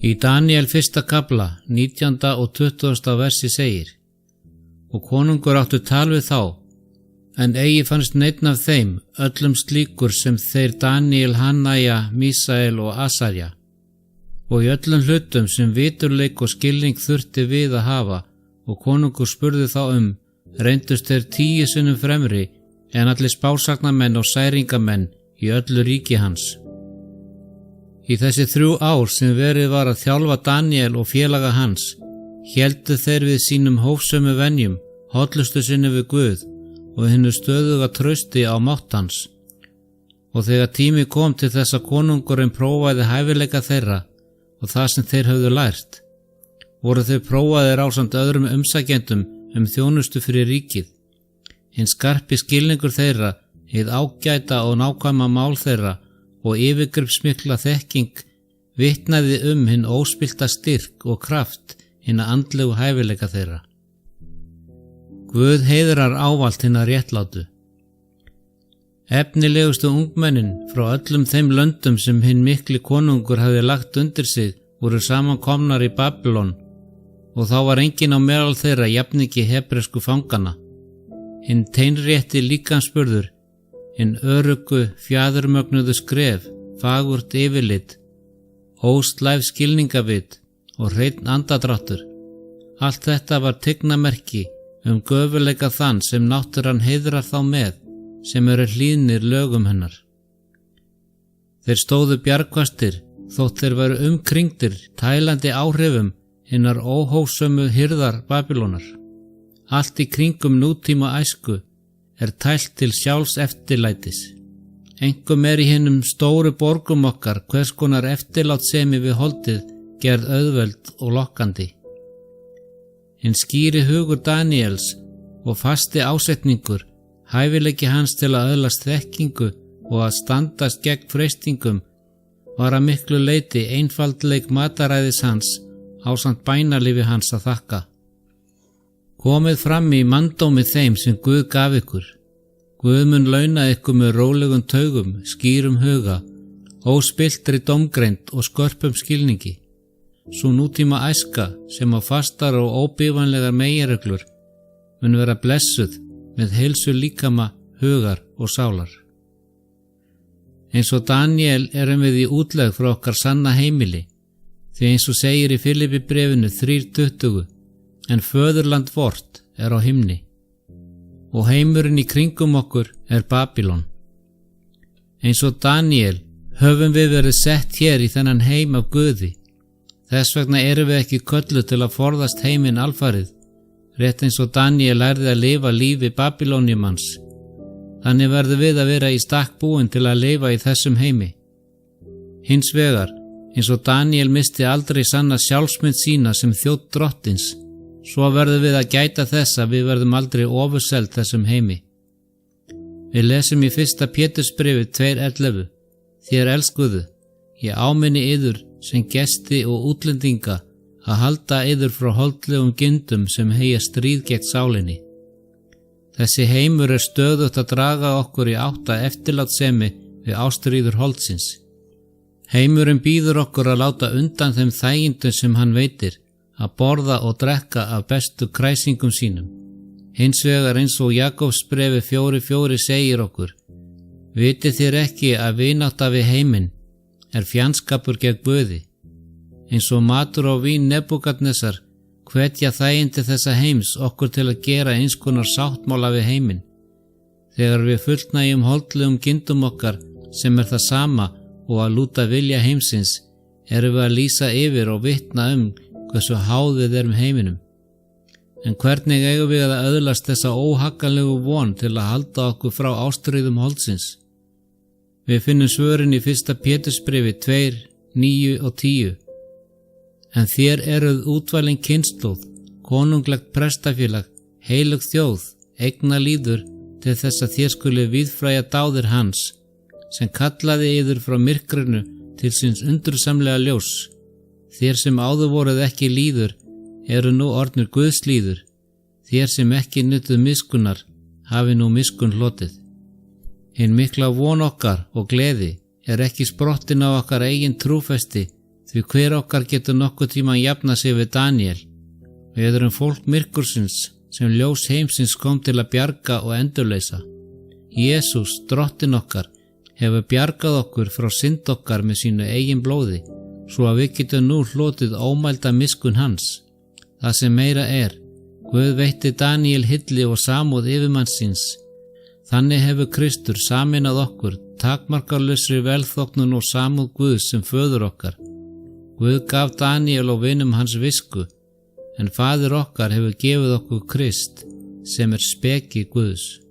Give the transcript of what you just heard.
Í Daniel 1. kafla, 19. og 20. versi segir: Og konungur áttu tal við þá, en eigi fannst neinn af þeim, öllum slíkur sem þeir Daniel, Hanaja, Mísael og Asarja. Og í öllum hlutum sem viturleik og skilning þurfti við að hafa, og konungur spurði þá reyndust þeir 10 sinnum fremri en allir spásagnamenn og særingamenn í öllu ríki hans. Í þessi 3 ár sem verið var að þjálfa Daniel og félaga hans, héldu þeir við sínum hófsömu venjum, hollustu sinni við Guð og hinnu stöðuga trausti á mátt hans. Og þegar tími kom til þess að konungurinn prófaði hæfileika þeirra og það sem þeir höfðu lært, voru þeir prófaðir ásamt öðrum umsækjendum þjónustu fyrir ríkið. Hinn skarpi skilningur þeirra, hið ágæta og nákvæma mál þeirra og yfirgripsmikla þekking vitnaði hinn óspillta styrk og kraft hinna andlegu hæfileika þeirra. Guð heiðrar ávallt hinna réttlátu. Efnilegustu ungmennin frá öllum þeim löndum sem hinn mikli konungur hafði lagt undir sig voru samankomnar í Babylon, og þá var enginn á meðal þeirra jafningi hebresku fangana. Hinn teinrétti líkamsburður, hinn öruggu, fjæðurmögnuðu skref, fagurt yfirlit, óslæf skilningavit og hreinn andadráttur. Allt þetta var tignamerki göfuleika þann sem náttúran heiðrar þá með, sem eru hlýðnir lögum hennar. Þeir stóðu bjargfastir, þótt þeir væru umkringdir tælandi áhrifum hinnar óhófsömu hirðar Babýlonar. Allt í kringum nútíma æsku tælt til sjálfs eftirlætis. Einkum í hinnum stóru borgum okkar hvers konar eftirlátssemi við holdið gerð auðveld og lokkandi. Hinn skýri hugur Daniels og fasti ásetningur, hæfileiki hans til að öðlast þekkingu og að standast gegn freistingum, var að miklu leyti einfaldleik mataræðis hans ásamt bænalífi hans að þakka. Komið fram í manndómi þeim sem Guð gaf ykkur. Guð mun launa ykkur með rólegum taugum, skýrum huga, óspilltri dómgreind og skörpum skilningi. Sú nútíma æska sem á fastar og óbífanlegar meginreglur mun vera blessuð með heilsu líkama, hugar og sálar. Eins og Daniel við í útlegð frá okkar sanna heimili, því eins og segir í Filippibréfinu 3:20, en föðurland vort á himni, og heimurinn í kringum okkur Babýlon. Eins og Daniel höfum við verið sett hér í þennan heim af Guði. Þess vegna erum við ekki kölluð til að forðast heiminn alfarið, rétt eins og Daniel lærði að lifa lífi Babýloniumans. Þannig verðum við að vera í stakk búin til að lifa í þessum heimi. Hins vegar, eins og Daniel misti aldrei sanna sjálfsmynd sína sem þjónn drottins, svo verðum við að gæta þess að við verðum aldrei ofurseld þessum heimi. Við lesum í 1. Pétursbréfi 2:11: Þér elskuðu, ég áminni yður sem gesti og útlendinga að halda yður frá holdlegum gindum sem heyja stríð gegn sálinni. Þessi heimur stöðugt að draga okkur í átt að eftirlátssemi við ástríður holdsins. Heimurinn býður okkur að láta undan þeim þægindum sem hann veitir, að borða og drekka af bestu kræsingum sínum. Hins vegar eins og Jakobsbrefi 4:4 segir okkur: Vitið þér ekki að vinátta við heiminn fjandskapur gegn Guði? Eins og matur og vín Nebúkadnesar hvetja þægindi þessa heims okkur til að gera eins konar sáttmála við heiminn. Þegar við fullnægjum holdlegum gindum okkar sem það sama og að lúta vilja heimsins, erum við að lýsa yfir og vitna hversu háð við erum heiminum. En hvernig eigum við að öðlast þessa óhagganlegu von til að halda okkur frá ástríðum holdsins? Við finnum svörin í 1. Pétursbréfi 2:9 og 10. En þér eruð útvalin kynslóð, konunglegt prestafélag, heilög þjóð, eigna líður til þess að þér skuli víðfræja dáðir hans, sem kallaði yður frá myrkrinu til síns undursamlega ljós. Þér sem áður voruð ekki líður eru nú orðnir Guðs líður. Þér sem ekki nutuð miskunnar hafi nú miskun hlotið. Hinn mikla von okkar og gleði ekki sprottin á okkar eigin trúfesti, Því hver okkar getur nokkuð tíma jafna sig við Daniel. Við erum fólk myrkursins sem ljós heimsins kom til að bjarga og endurleysa. Jesús, Drottinn okkar, hefur bjargað okkur frá synd okkar með sínu eigin blóði, svo að við getum nú hlotið ómælda miskunn hans. Það sem meira Guð veitti Daniel hylli og samúð yfirmanns síns. Þannig hefur Kristur sameinað okkur takmarkalausri velþóknun og samúð Guðs sem föður okkar. Guð gaf Daniel og vinum hans visku, en faðir okkar hefur gefið okkur Krist sem speki Guðs.